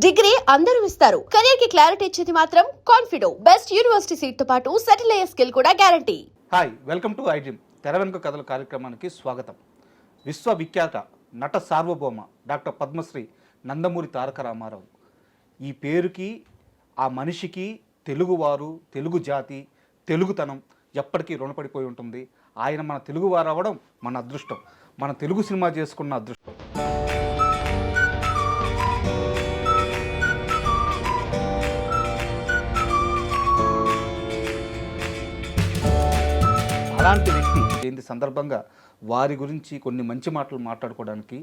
Degree అందరూ ఇస్తారు. Career కి క్లారిటీ ఇచ్చేది మాత్రం కాన్ఫిడో. బెస్ట్ యూనివర్సిటీ సీట్ తో పాటు సెటిల్ అయ్యే స్కిల్ కూడా guarantee. Hi, welcome to iDream తెర వెనుక కథల కార్యక్రమానికి స్వాగతం. విశ్వవిఖ్యాత నట సార్వభౌమ డాక్టర్ పద్మశ్రీ నందమూరి తారక రామారావు. ఈ పేరుకి, ఆ మనిషికి తెలుగువారు, తెలుగు జాతి, తెలుగుతనం ఎప్పటికీ రుణపడిపోయి ఉంటుంది. ఆయన మన తెలుగువారు అవ్వడం మన అదృష్టం, మన తెలుగు సినిమా చేసుకున్న అదృష్టం. అలాంటి వ్యక్తి జయంతి సందర్భంగా వారి గురించి కొన్ని మంచి మాటలు మాట్లాడుకోవడానికి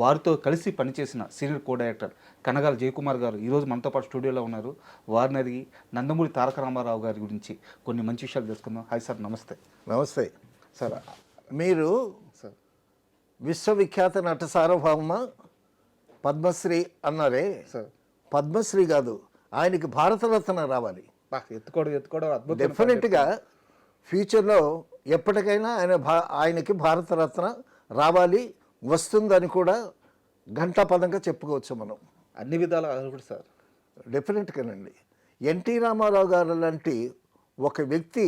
వారితో కలిసి పనిచేసిన senior co director Kanagala Jayakumar గారు ఈరోజు మనతో పాటు స్టూడియోలో ఉన్నారు. వారిని అడిగి నందమూరి తారక రామారావు గారి గురించి కొన్ని మంచి విషయాలు తెలుసుకుందాం. హాయ్ సార్, నమస్తే. నమస్తే సార్, మీరు సార్ విశ్వవిఖ్యాత నట సార్వభౌమ పద్మశ్రీ అన్నారే సార్, పద్మశ్రీ కాదు, ఆయనకి భారతరత్న రావాలి. ఎత్తుకోవడం అద్భుతం. డెఫినెట్గా ఫ్యూచర్లో ఎప్పటికైనా ఆయనకి భారతరత్న రావాలి, వస్తుందని కూడా ఘంటాపదంగా చెప్పుకోవచ్చు మనం. అన్ని విధాల అర్హుడు సార్. డెఫినెట్గానండి. ఎన్టీ రామారావు గారు లాంటి ఒక వ్యక్తి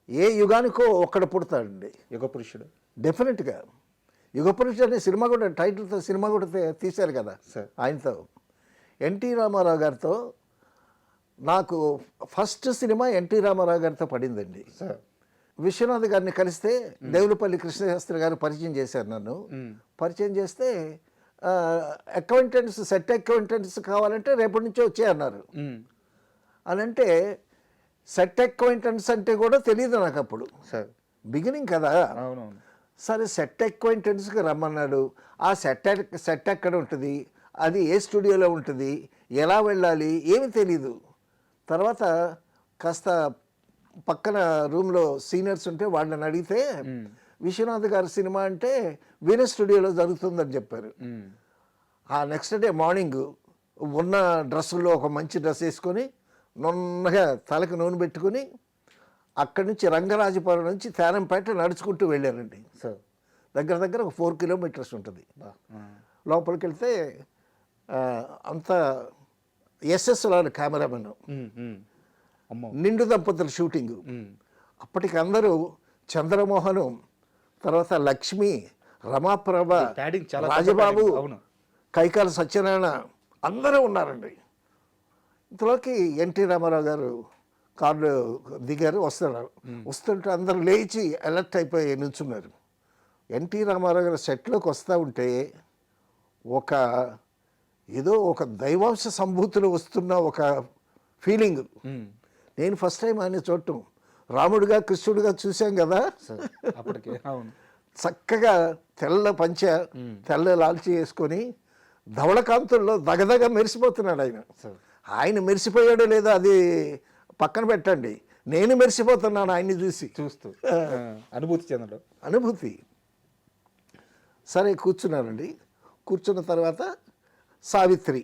ఏ యుగానికో ఒక్కడ పుడతాడండి. యుగ పురుషుడు. డెఫినెట్గా యుగపురుషుడు అనే సినిమా కూడా టైటిల్తో సినిమా కూడా తీశారు కదా సార్. ఆయనతో ఎన్టీ రామారావు గారితో నాకు ఫస్ట్ సినిమా ఎన్టీ రామారావు గారితో పడిందండి సార్. విశ్వనాథ్ గారిని కలిస్తే దేవులపల్లి కృష్ణశాస్త్రి గారు పరిచయం చేశారు నన్ను. పరిచయం చేస్తే అకౌంటెంట్స్, సెట్ అకౌంటెంట్స్ కావాలంటే రేపటి నుంచే వచ్చే అన్నారు. అని అంటే సెట్ అకౌంటెంట్స్ అంటే కూడా తెలియదు నాకు అప్పుడు, సార్ బిగినింగ్ కదా. అవునవును. సరే, సెట్ అక్వైంటెన్స్కి రమ్మన్నాడు. ఆ సెట్ ఎక్కడ ఉంటుంది, అది ఏ స్టూడియోలో ఉంటుంది, ఎలా వెళ్ళాలి, ఏమి తెలీదు. తర్వాత కాస్త పక్కన రూమ్లో సీనియర్స్ ఉంటే వాళ్ళని అడిగితే విశ్వనాథ్ గారి సినిమా అంటే వీణ స్టూడియోలో జరుగుతుందని చెప్పారు. ఆ నెక్స్ట్ డే మార్నింగ్ ఉన్న డ్రెస్సుల్లో ఒక మంచి డ్రెస్ వేసుకొని నున్నగా తలకు నూనె పెట్టుకుని అక్కడి నుంచి రంగరాజపురం నుంచి తేరంపేట నడుచుకుంటూ వెళ్ళానండి సార్. దగ్గర దగ్గర ఒక 4 కిలోమీటర్స్ ఉంటుంది. లోపలికి వెళ్తే అంతా ఎస్ఎస్లో కెమెరామెన్, నిండు దంపతుల షూటింగ్. అప్పటికి అందరూ చంద్రమోహను, తర్వాత లక్ష్మి, రమాప్రభ, రాజబాబు, కైకాల సత్యనారాయణ అందరూ ఉన్నారండి. ఇంతలోకి ఎన్టీ రామారావు గారు కార్లు దిగారు, వస్తున్నారు. వస్తుంటే అందరూ లేచి అలర్ట్ అయిపోయి నిల్చున్నారు. ఎన్టీ రామారావు గారు సెట్లోకి వస్తూ ఉంటే ఏదో ఒక దైవాంశ సంభూతిలో వస్తున్న ఒక ఫీలింగ్. నేను ఫస్ట్ టైం ఆయన చూడటం, రాముడిగా కృష్ణుడిగా చూశాం కదా. చక్కగా తెల్ల పంచ, తెల్ల లాల్చి వేసుకొని ధవళకాంతుల్లో దగదగ మెరిసిపోతున్నాడు ఆయన. ఆయన మెరిసిపోయాడో లేదో అది పక్కన పెట్టండి, నేను మెరిసిపోతున్నాను ఆయన్ని చూస్తూ. అనుభూతి చెందడం, అనుభూతి. సరే, కూర్చున్నానండి. కూర్చున్న తర్వాత సావిత్రి,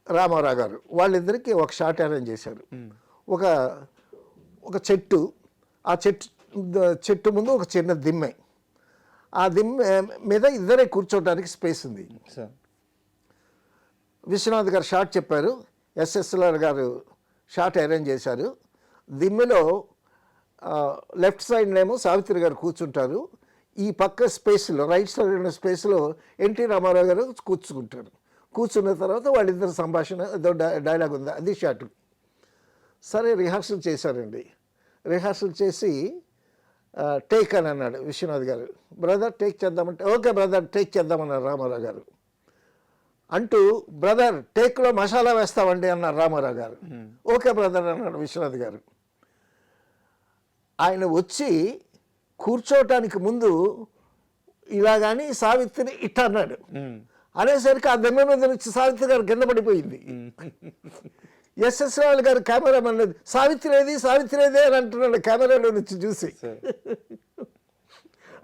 రామారావు గారు వాళ్ళిద్దరికీ ఒక షాట్ అరేంజ్ చేశారు. ఒక చెట్టు, ఆ చెట్టు ముందు ఒక చిన్న దిమ్మె, ఆ దిమ్మె మీద ఇద్దరే కూర్చోవడానికి స్పేస్ ఉంది. విశ్వనాథ్ గారు షాట్ చెప్పారు, ఎస్ఎస్ఆర్ గారు షాట్ అరేంజ్ చేశారు. దిమ్మెలో లెఫ్ట్ సైడ్నేమో సావిత్రి గారు కూర్చుంటారు, ఈ పక్క స్పేస్లో రైట్ సైడ్ ఉన్న స్పేస్లో ఎన్టీ రామారావు గారు కూర్చుంటారు. కూర్చున్న తర్వాత వాళ్ళిద్దరు సంభాషణ, ఏదో డైలాగ్ ఉంది, అది షాట్. సరే, రిహార్సల్ చేశారండి. రిహార్సల్ చేసి టేక్ అని అన్నాడు విశ్వనాథ్ గారు. బ్రదర్ టేక్ చేద్దామంటే ఓకే బ్రదర్ టేక్ చేద్దామన్నారు రామారావు గారు. అంటూ బ్రదర్ టేక్లో మసాలా వేస్తామండి అన్నారు రామారావు గారు. ఓకే బ్రదర్ అన్నాడు విశ్వనాథ్ గారు. ఆయన వచ్చి కూర్చోవటానికి ముందు ఇలాగాని సావిత్రి ఇట్ట అన్నాడు. అనేసరికి ఆ దెమ్మ మీద నుంచి సావిత్రి గారు కింద పడిపోయింది. ఎస్ఎస్ఆర్ గారు కెమెరామెన్ సావిత్రి ఏది అని అంటున్నాడు కెమెరాలో నుంచి చూసి.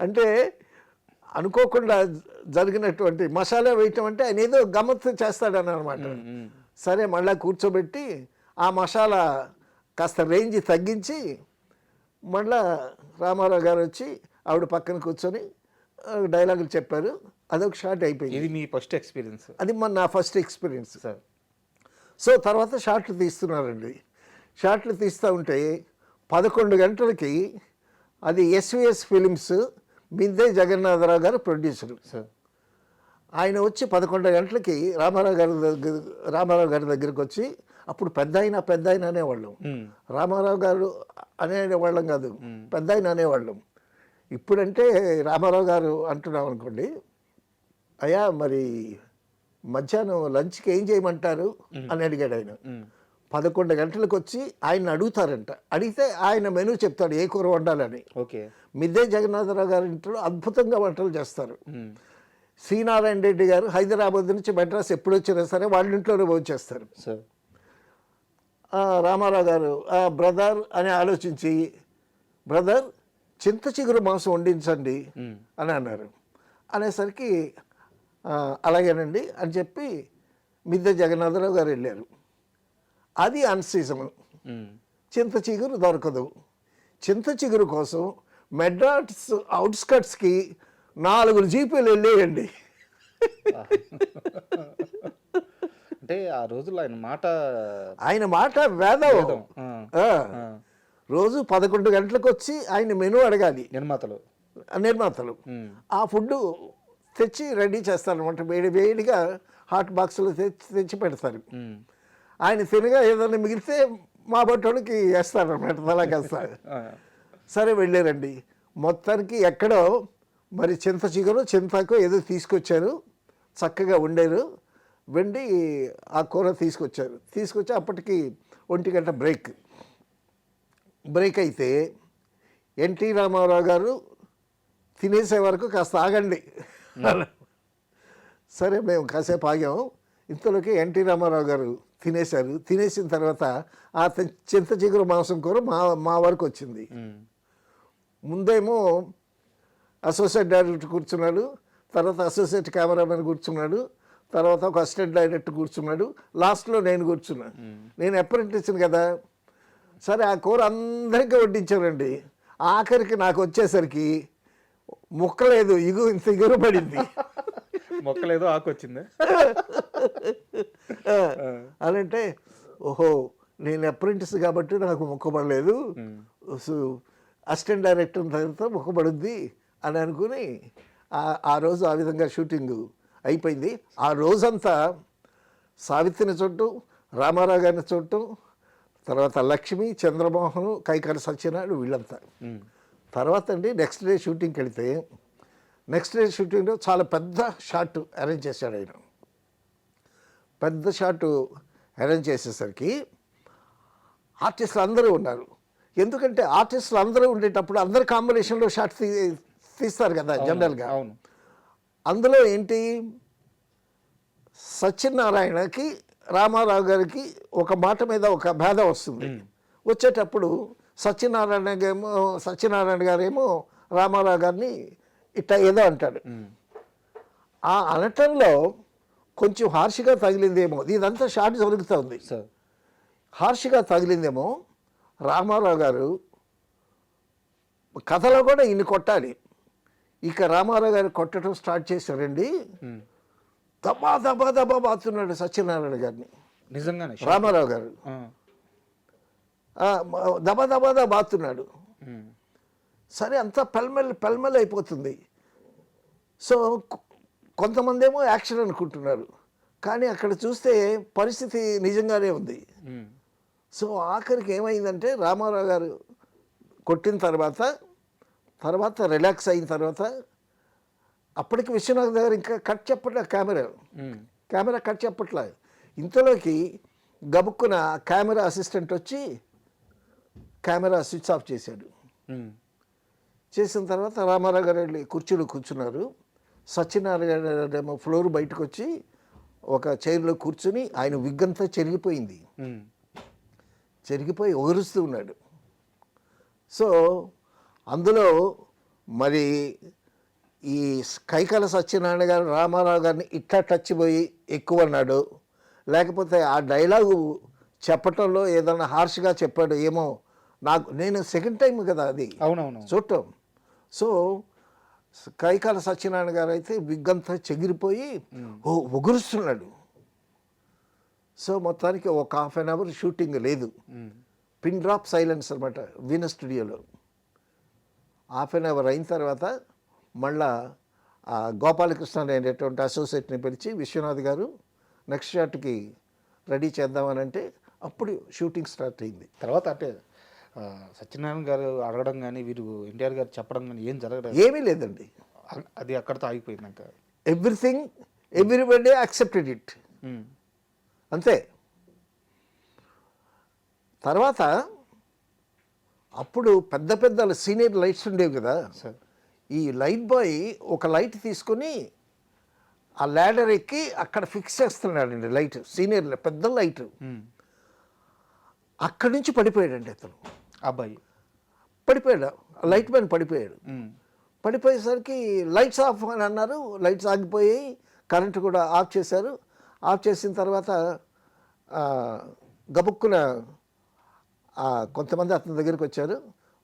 అంటే అనుకోకుండా జరిగినటువంటి మసాలా వేయటం అంటే ఆయన ఏదో గమ్మత్తు చేస్తాడని అనమాట. సరే, మళ్ళీ కూర్చోబెట్టి ఆ మసాలా కాస్త రేంజ్ తగ్గించి మళ్ళా రామారావు గారు వచ్చి ఆవిడ పక్కన కూర్చొని డైలాగులు చెప్పారు. అదొక షార్ట్ అయిపోయింది. ఇది మీ ఫస్ట్ ఎక్స్పీరియన్స్? అది నా ఫస్ట్ ఎక్స్పీరియన్స్ సార్. సో తర్వాత షార్ట్లు తీస్తున్నారండి. షార్ట్లు తీస్తూ ఉంటే 11 గంటలకి అది ఎస్విఎస్ ఫిలిమ్స్, మిద్దె జగన్నాథరావు గారు ప్రొడ్యూసరు. సార్ ఆయన వచ్చి 11 గంటలకి రామారావు గారి దగ్గరికి వచ్చి, అప్పుడు పెద్ద ఆయన అనేవాళ్ళం. రామారావు గారు అనేవాళ్ళం కాదు, పెద్ద ఆయన అనేవాళ్ళం. ఇప్పుడంటే రామారావు గారు అంటున్నాం అనుకోండి, అయ్యా మరి మధ్యాహ్నం లంచ్కి ఏం చేయమంటారు అని అడిగాడు ఆయన. 11 గంటలకు వచ్చి ఆయన అడుగుతారంట. అడిగితే ఆయన మెనూ చెప్తాడు ఏ కూర వండాలని. ఓకే. మిద్దె జగన్నాథరావు గారి ఇంట్లో అద్భుతంగా వంటలు చేస్తారు. శ్రీనారాయణ రెడ్డి గారు హైదరాబాద్ నుంచి మెడ్రాస్ ఎప్పుడు వచ్చినా సరే వాళ్ళ ఇంట్లోనే భోంచేస్తారు. సార్ రామారావు గారు బ్రదర్ అని ఆలోచించి, బ్రదర్ చింత చిగురు మాంసం వండించండి అని అన్నారు. అనేసరికి అలాగేనండి అని చెప్పి మిద్దె జగన్నాథరావు గారు వెళ్ళారు. అది అన్ సీజన్, చింత చిగురు దొరకదు. చింత చిగురు కోసం మెడ్రాస్ అవుట్స్కట్స్కి 4 జీపులు వెళ్ళేయండి. అంటే ఆ రోజుల్లో ఆయన మాట వేదం. రోజు 11 గంటలకు వచ్చి ఆయన మెనూ అడగాలి నిర్మాతలు. ఆ ఫుడ్ తెచ్చి రెడీ చేస్తారనమాట. వేడిగా హాట్ బాక్స్లో తెచ్చి పెడతారు. ఆయన తినగా ఏదైనా మిగిలితే మా బట్టోడికి వేస్తారనమాట, తలాకేస్తారు. సరే వెళ్ళారండి. మొత్తానికి ఎక్కడో మరి చింత చిగురు చింతకు ఏదో తీసుకొచ్చారు, చక్కగా వండారు. వెండి ఆ కూర తీసుకొచ్చి అప్పటికి 1 గంట బ్రేక్ అయితే ఎన్టీ రామారావు గారు తినేసే వరకు కాస్త ఆగండి. సరే మేము కాసేపు ఆగాము. ఇంతలోకి ఎన్టీ రామారావు గారు తినేశారు. తినేసిన తర్వాత ఆ చింత చిగురు మాంసం కూర మా వరకు వచ్చింది. ముందేమో అసోసియేట్ డైరెక్టర్ కూర్చున్నాడు, తర్వాత అసోసియేట్ కెమెరామెన్ కూర్చున్నాడు, తర్వాత ఒక అసిస్టెంట్ డైరెక్టర్ కూర్చున్నాడు, లాస్ట్లో నేను కూర్చున్నాను. నేను అప్రెంటిస్ని కదా. సరే ఆ కూర అందరికీ వడ్డించారండి. ఆఖరికి నాకు వచ్చేసరికి ముక్కలేదు, ఇంత ఇగురు పడింది. మొక్కలేదు ఆకు వచ్చింది. అనంటే ఓహో నేను అప్రెంటిస్ కాబట్టి నాకు మొక్కబడలేదు, అసిస్టెంట్ డైరెక్టర్ తర్వాత మొక్కబడుద్ది అని అనుకుని ఆ రోజు ఆ విధంగా షూటింగ్ అయిపోయింది. ఆ రోజంతా సావిత్రిని చూడటం, రామారావు గారిని చూడటం, తర్వాత లక్ష్మి, చంద్రమోహన్, కైకాల సత్యనారాయణ వీళ్ళంతా. తర్వాత అండి నెక్స్ట్ డే షూటింగ్కి వెళితే నెక్స్ట్ డే షూటింగ్లో చాలా పెద్ద షాట్ అరేంజ్ చేశాడు ఆయన. పెద్ద షాట్ అరేంజ్ చేసేసరికి ఆర్టిస్టులు అందరూ ఉన్నారు. ఎందుకంటే ఆర్టిస్టులు అందరూ ఉండేటప్పుడు అందరు కాంబినేషన్లో షాట్ తీస్తారు కదా జనరల్గా. అందులో ఏంటి, సత్యనారాయణకి రామారావు గారికి ఒక మాట మీద ఒక భేదం వస్తుంది. వచ్చేటప్పుడు సత్యనారాయణ గారేమో రామారావు గారిని ఇట్లా ఏదో అంటాడు. ఆ అనటంలో కొంచెం హార్ష్గా తగిలిందేమో, ఇదంతా షార్ట్ జరుగుతూ ఉంది, హార్ష్గా తగిలిందేమో. రామారావు గారు కథలో కూడా ఇన్ని కొట్టాలి. ఇక రామారావు గారు కొట్టడం స్టార్ట్ చేశారండి. దబా దబా దబా బాతున్నాడు సత్యనారాయణ గారిని. నిజంగానే రామారావు గారు దబా దబా దా బాతున్నాడు. సరే అంతా పెల్మెల్ అయిపోతుంది. సో కొంతమంది ఏమో యాక్షన్ అనుకుంటున్నారు, కానీ అక్కడ చూస్తే పరిస్థితి నిజంగానే ఉంది. సో ఆఖరికి ఏమైందంటే రామారావు గారు కొట్టిన తర్వాత రిలాక్స్ అయిన తర్వాత, అప్పటికి విశ్వనాథ్ గారు ఇంకా కట్ చెప్పట్లే, కెమెరా కట్ చెప్పట్లే. ఇంతలోకి గబుక్కున కెమెరా అసిస్టెంట్ వచ్చి కెమెరా స్విచ్ ఆఫ్ చేశాడు. చేసిన తర్వాత రామారావు గారు వెళ్ళి కుర్చీలో కూర్చున్నారు. సత్యనారాయణ ఏమో ఫ్లోర్ బయటకు వచ్చి ఒక చైర్లో కూర్చుని, ఆయన విగ్గంతా చెరిగిపోయి ఒగురుస్తూ ఉన్నాడు. సో అందులో మరి ఈ కైకాల సత్యనారాయణ గారు రామారావు గారిని ఇట్లా టచ్ పోయి ఎక్కువ అన్నాడు, లేకపోతే ఆ డైలాగు చెప్పటంలో ఏదైనా హార్ష్గా చెప్పాడు ఏమో. నేను సెకండ్ టైం కదా అది చూడటం. సో కైకాల సత్యనారాయణ గారు అయితే విగ్గంతా చెగిరిపోయి ఒగురుస్తున్నాడు. సో మొత్తానికి ఒక హాఫ్ అన్ అవర్ షూటింగ్ లేదు, పిన్ డ్రాప్ సైలెన్స్ అనమాట వీనస్ స్టూడియోలో. హాఫ్ అన్ అవర్ అయిన తర్వాత మళ్ళా గోపాలకృష్ణ అనేటువంటి అసోసియేట్ని పిలిచి విశ్వనాథ్ గారు నెక్స్ట్ షాట్కి రెడీ చేద్దామని అంటే అప్పుడు షూటింగ్ స్టార్ట్ అయింది. తర్వాత అంటే సత్యనారాయణ గారు అడగడం కానీ వీరు ఎన్టీఆర్ గారు చెప్పడం కానీ ఏం జరగలేదు, ఏమీ లేదండి. అది అక్కడితో ఆగిపోయిందాక. ఎవ్రీథింగ్ ఎవ్రీబడి యాక్సెప్టెడ్ ఇట్, అంతే. తర్వాత అప్పుడు పెద్ద పెద్ద సీనియర్ లైట్స్ ఉండేవి కదా, సార్ ఈ లైట్ బాయ్ ఒక లైట్ తీసుకొని ఆ ల్యాడర్ ఎక్కి అక్కడ ఫిక్స్ చేస్తున్నాడండి లైట్, సీనియర్ పెద్ద లైట్. అక్కడి నుంచి పడిపోయాడండి అతను, అబ్బాయి పడిపోయాడు, లైట్ మ్యాన్ పడిపోయాడు. పడిపోయేసరికి లైట్స్ ఆఫ్ అని అన్నారు, లైట్స్ ఆగిపోయాయి, కరెంటు కూడా ఆఫ్ చేశారు. ఆఫ్ చేసిన తర్వాత గబుక్కున కొంతమంది అతని దగ్గరికి వచ్చారు.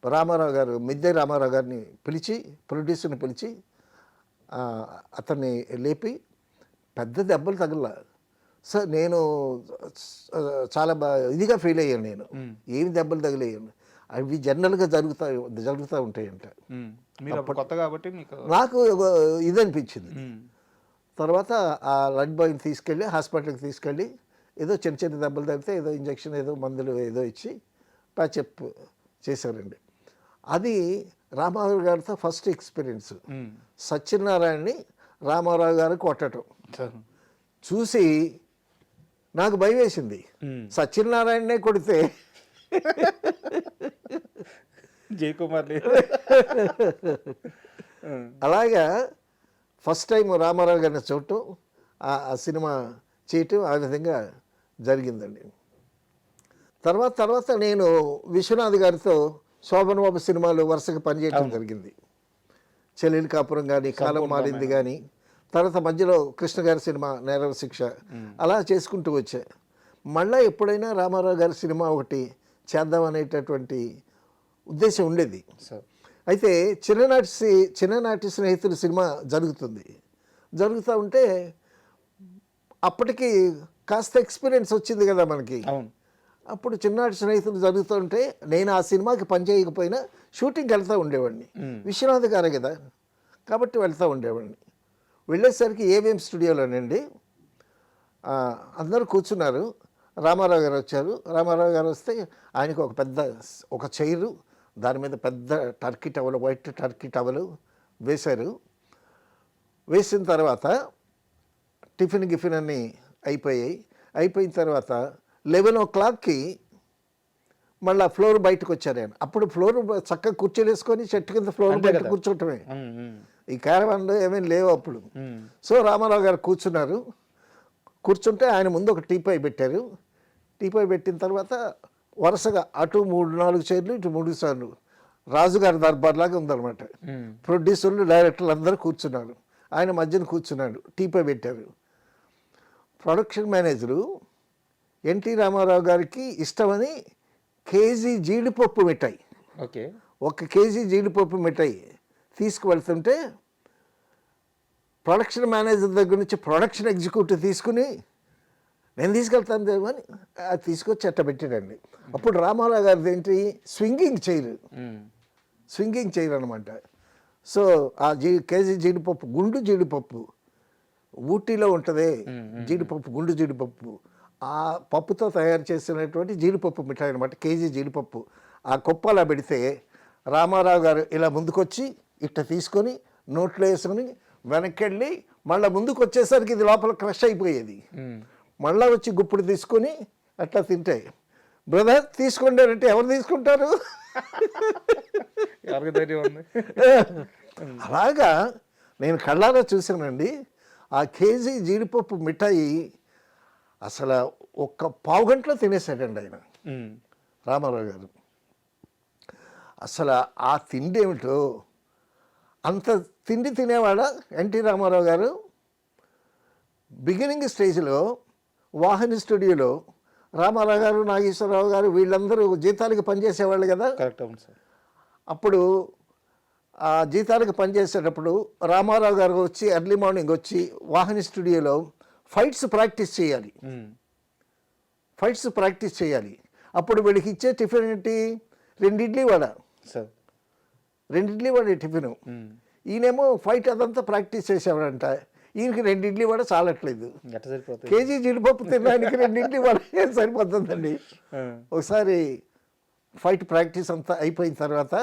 రామారావు గారు, మిద్దె రామారావు గారిని పిలిచి, ప్రొడ్యూసర్ని పిలిచి అతన్ని లేపి, పెద్ద దెబ్బలు తగల సార్, నేను చాలా ఇదిగా ఫీల్ అయ్యాను. నేను ఏమి దెబ్బలు తగిలేయాను, అవి జనరల్గా జరుగుతూ ఉంటాయంట. కొత్త కాబట్టి నాకు ఇది అనిపించింది. తర్వాత ఆ లైట్ బాయ్ని తీసుకెళ్ళి హాస్పిటల్కి తీసుకెళ్ళి ఏదో చిన్న చిన్న దెబ్బలు తగిలితే ఏదో ఇంజక్షన్ ఏదో మందులు ఏదో ఇచ్చి ప్యాచప్ చేశారండి. అది రామారావు గారితో ఫస్ట్ ఎక్స్పీరియన్స్. సత్యనారాయణని రామారావు గారు కొట్టడం చూసి నాకు భయం వేసింది. సత్యనారాయణనే కొడితే జయకుమార్ అలాగా ఫస్ట్ టైం రామారావు గారిని చూడటం, ఆ సినిమా చేయటం ఆ విధంగా జరిగిందండి. తర్వాత నేను విశ్వనాథ్ గారితో శోభన్ బాబు సినిమాలు వరుసగా పనిచేయడం జరిగింది. చెల్లెలి కాపురం కానీ, కాలం మారింది కానీ, తర్వాత మధ్యలో కృష్ణ గారి సినిమా నేరవ శిక్ష, అలా చేసుకుంటూ వచ్చా. మళ్ళీ ఎప్పుడైనా రామారావు గారి సినిమా ఒకటి చేద్దామనేటటువంటి ఉద్దేశం ఉండేది. అయితే చిన్ననాటి స్నేహితులు సినిమా జరుగుతూ ఉంటే అప్పటికి కాస్త ఎక్స్పీరియన్స్ వచ్చింది కదా మనకి. అప్పుడు చిన్ననాటి స్నేహితులు జరుగుతూ ఉంటే నేను ఆ సినిమాకి పనిచేయకపోయినా షూటింగ్కి వెళ్తూ ఉండేవాడిని. విశ్వనాథ్ గారే కదా కాబట్టి వెళ్తూ ఉండేవాడిని. వెళ్ళేసరికి ఏవిఎం స్టూడియోలోనండి అందరూ కూర్చున్నారు. రామారావు గారు వచ్చారు. రామారావు గారు వస్తే ఆయనకు ఒక చైరు, దాని మీద పెద్ద Turkey towel, white Turkey towel వేశారు. వేసిన తర్వాత టిఫిన్ అన్నీ అయిపోయిన తర్వాత 11 o'clockకి మళ్ళీ ఫ్లోర్ బయటకు వచ్చారు ఆయన. అప్పుడు ఫ్లోర్ చక్కగా కుర్చీలు వేసుకొని చెట్టు కింద ఫ్లోర్ బయట కూర్చోటమే, ఈ క్యారవాన్లు ఏమేమి లేవు అప్పుడు. సో రామారావు గారు కూర్చుంటే ఆయన ముందు ఒక టీపాయ్ పెట్టారు. టీపాయ్ పెట్టిన తర్వాత వరుసగా అటు 3-4 చైర్లు, ఇటు 3 సార్లు రాజుగారి దర్బార్లాగా ఉందన్నమాట. ప్రొడ్యూసర్లు, డైరెక్టర్లు అందరూ కూర్చున్నారు. ఆయన మధ్యన కూర్చున్నాడు, టీపాయ్ పెట్టారు. ప్రొడక్షన్ మేనేజరు ఎన్టీ రామారావు గారికి ఇష్టమని కేజీ జీడిపప్పు మిఠాయి, 1 కేజీ జీడిపప్పు మిఠాయి తీసుకువెళ్తుంటే ప్రొడక్షన్ మేనేజర్ దగ్గర నుంచి ప్రొడక్షన్ ఎగ్జిక్యూటివ్ తీసుకుని నేను తీసుకెళ్తాను అని అది తీసుకొచ్చి అట్ట పెట్టాడండి. అప్పుడు రామారావు గారిది ఏంటి, స్వింగింగ్ చైర్ అనమాట. సో ఆ కేజీ జీడిపప్పు, గుండు జీడిపప్పు ఊటీలో ఉంటుంది, గుండు జీడిపప్పు, ఆ పప్పుతో తయారు చేసినటువంటి జీడిపప్పు మిఠాయి అనమాట, కేజీ జీడిపప్పు. ఆ కుప్పలా పెడితే రామారావు గారు ఇలా ముందుకొచ్చి ఇట్ట తీసుకొని నోట్లో వేసుకొని వెనక్కి వెళ్ళి మళ్ళీ ముందుకు వచ్చేసరికి ఇది లోపల క్రష్ అయిపోయేది. మళ్ళీ వచ్చి గుప్పుడు తీసుకొని అట్లా తింటాయి. బ్రదర్ తీసుకుంటారంటే ఎవరు తీసుకుంటారు? అలాగా నేను కళ్ళారా చూశానండి. ఆ కేజీ జీడిపప్పు మిఠాయి అసలు 1 పావు గంటలో తినేసాడండి ఆయన, రామారావు గారు. అసలు ఆ తిండి ఏమిటో, అంత తిండి తినేవాడా ఎన్టీ రామారావు గారు. బిగినింగ్ స్టేజ్లో వాహిని స్టూడియోలో రామారావు గారు, నాగేశ్వరరావు గారు వీళ్ళందరూ జీతాలకి పనిచేసేవాళ్ళు కదా. అప్పుడు ఆ జీతాలకు పనిచేసేటప్పుడు రామారావు గారు వచ్చి ఎర్లీ మార్నింగ్ వచ్చి వాహిని స్టూడియోలో ఫైట్స్ ప్రాక్టీస్ చేయాలి. ఫైట్స్ ప్రాక్టీస్ చేయాలి. అప్పుడు వీడికి ఇచ్చే టిఫిన్ ఏంటి? 2 ఇడ్లీ వడ, సార్ 2 ఇడ్లీ వడ టిఫిను. ఈయనేమో ఫైట్ అదంతా ప్రాక్టీస్ చేసేవాడంట. ఈయనకి 2 ఇడ్లీ వడ చాలట్లేదు. ఎట్ట సరిపోతుంది? కేజీ జీడిపప్పు తినడానికి 2 ఇడ్లీ వడ ఏం సరిపోతుందండి. ఒకసారి ఫైట్ ప్రాక్టీస్ అంతా అయిపోయిన తర్వాత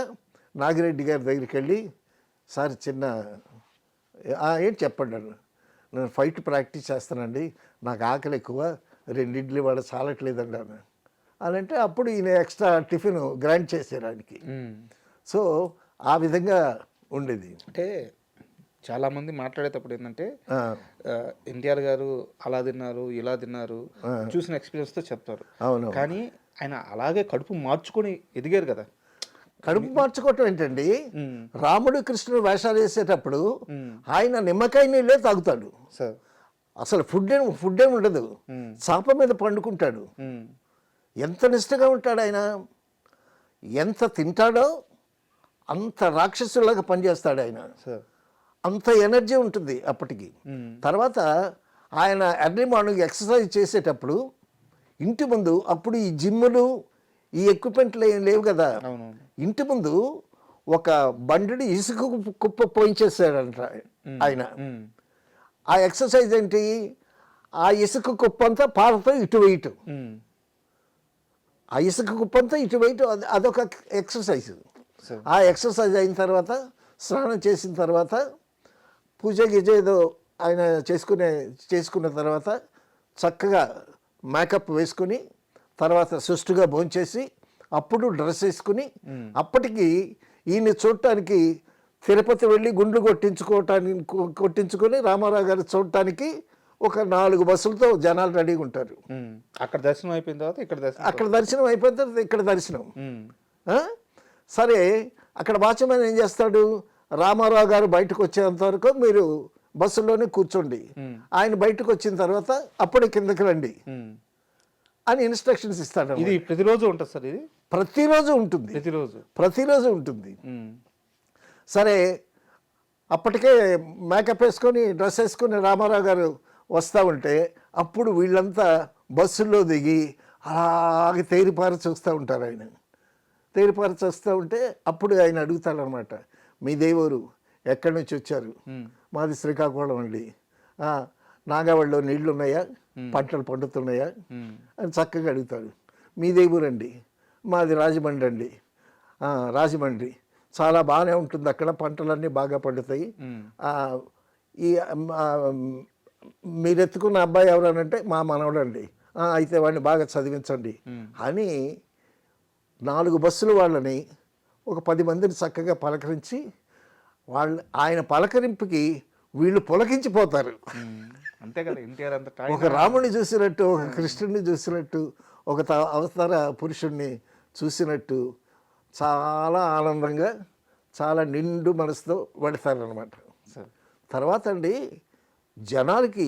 నాగిరెడ్డి గారి దగ్గరికి వెళ్ళి, సార్ చిన్న ఏంటి చెప్పండి అన్న, నేను ఫైట్ ప్రాక్టీస్ చేస్తానండి, నాకు ఆకలి ఎక్కువ, 2 ఇడ్లీ వడ చాలట్లేదండి అన్న. అని అంటే అప్పుడు ఈయన ఎక్స్ట్రా టిఫిన్ గ్రాంట్ చేశారు ఆయనకి. సో ఆ విధంగా ఉండేది. అంటే చాలామంది మాట్లాడేటప్పుడు ఏంటంటే ఎన్టీఆర్ గారు అలా తిన్నారు, ఇలా తిన్నారు, చూసిన ఎక్స్పీరియన్స్తో చెప్తారు. అవును. కానీ ఆయన అలాగే కడుపు మార్చుకొని ఎదిగారు కదా. కడుపు మార్చుకోవటం ఏంటండి, రాముడు కృష్ణుడు వేషాలు వేసేటప్పుడు ఆయన నిమ్మకాయ నీళ్ళే తాగుతాడు. సార్ అసలు ఫుడ్ ఏమి ఉండదు, చాప మీద పండుకుంటాడు. ఎంత నిష్టగా ఉంటాడు ఆయన, ఎంత తింటాడో అంత రాక్షసులాగా పనిచేస్తాడు ఆయన. సార్ అంత ఎనర్జీ ఉంటుంది అప్పటికి. తర్వాత ఆయన ఎర్లీ మార్నింగ్ ఎక్సర్సైజ్ చేసేటప్పుడు ఇంటి ముందు, అప్పుడు ఈ జిమ్ములు ఈ ఎక్విప్మెంట్లు ఏం లేవు కదా, ఇంటి ముందు ఒక బండిని ఇసుక కుప్ప పోయించేసాడంట ఆయన. ఆ ఎక్సర్సైజ్ ఏంటి, ఆ ఇసుక కుప్పంతా పాలతో ఇటు వేయటం, ఆ ఇసుక కుప్పంతా ఇటు వేయటం, అదొక ఎక్సర్సైజ్. ఆ ఎక్సర్సైజ్ అయిన తర్వాత స్నానం చేసిన తర్వాత పూజ గిజ ఏదో ఆయన చేసుకున్న తర్వాత చక్కగా మేకప్ వేసుకుని తర్వాత సుష్టుగా భోంచేసి అప్పుడు డ్రెస్ వేసుకుని, అప్పటికి ఈయన చూడటానికి తిరుపతి వెళ్ళి గుండ్లు కొట్టించుకొని రామారావు గారు చూడటానికి ఒక 4 బస్సులతో జనాలు రెడీగా ఉంటారు. అక్కడ దర్శనం అయిపోయిన తర్వాత అక్కడ దర్శనం అయిపోయిన తర్వాత ఇక్కడ దర్శనం. సరే, అక్కడ వాచ్మెన్ ఏం చేస్తాడు, రామారావు గారు బయటకు వచ్చేంత వరకు మీరు బస్సులోనే కూర్చోండి, ఆయన బయటకు వచ్చిన తర్వాత అప్పుడే కిందకి రండి అని ఇన్స్ట్రక్షన్స్ ఇస్తాడు. ఇది ప్రతిరోజు ఉంటుంది సార్? ఇది ప్రతిరోజు ఉంటుంది, ప్రతిరోజు ఉంటుంది. సరే, అప్పటికే మేకప్ వేసుకొని డ్రెస్ వేసుకొని రామారావు గారు వస్తూ ఉంటే అప్పుడు వీళ్ళంతా బస్సుల్లో దిగి అలాగే తేరిపార చూస్తూ ఉంటారు. ఆయన తేరిపార చూస్తూ ఉంటే అప్పుడు ఆయన అడుగుతాడనమాట, మీ దేవురు ఎక్కడి నుంచి వచ్చారు? మాది శ్రీకాకుళం అండి. నాగావళిలో నీళ్లు ఉన్నాయా, పంటలు పండుతున్నాయా అని చక్కగా అడుగుతాడు. మీ దేవురండి, మాది రాజమండ్రి అండి. రాజమండ్రి చాలా బాగానే ఉంటుంది, అక్కడ పంటలన్నీ బాగా పండుతాయి. ఈ మీరు ఎత్తుకున్న అబ్బాయి ఎవరనంటే మా మనవడండి. అయితే వాడిని బాగా చదివించండి అని 4 బస్సులు వాళ్ళని ఒక 10 మందిని చక్కగా పలకరించి ఆయన పలకరింపుకి వీళ్ళు పులకించిపోతారు. అంతే కదా, ఎన్టీఆర్ అంత ఒక రాముడిని చూసినట్టు, ఒక కృష్ణుడిని చూసినట్టు, ఒక అవతార పురుషుణ్ణి చూసినట్టు చాలా ఆనందంగా చాలా నిండు మనసుతో పడతారనమాట. తర్వాత అండి జనాలకి,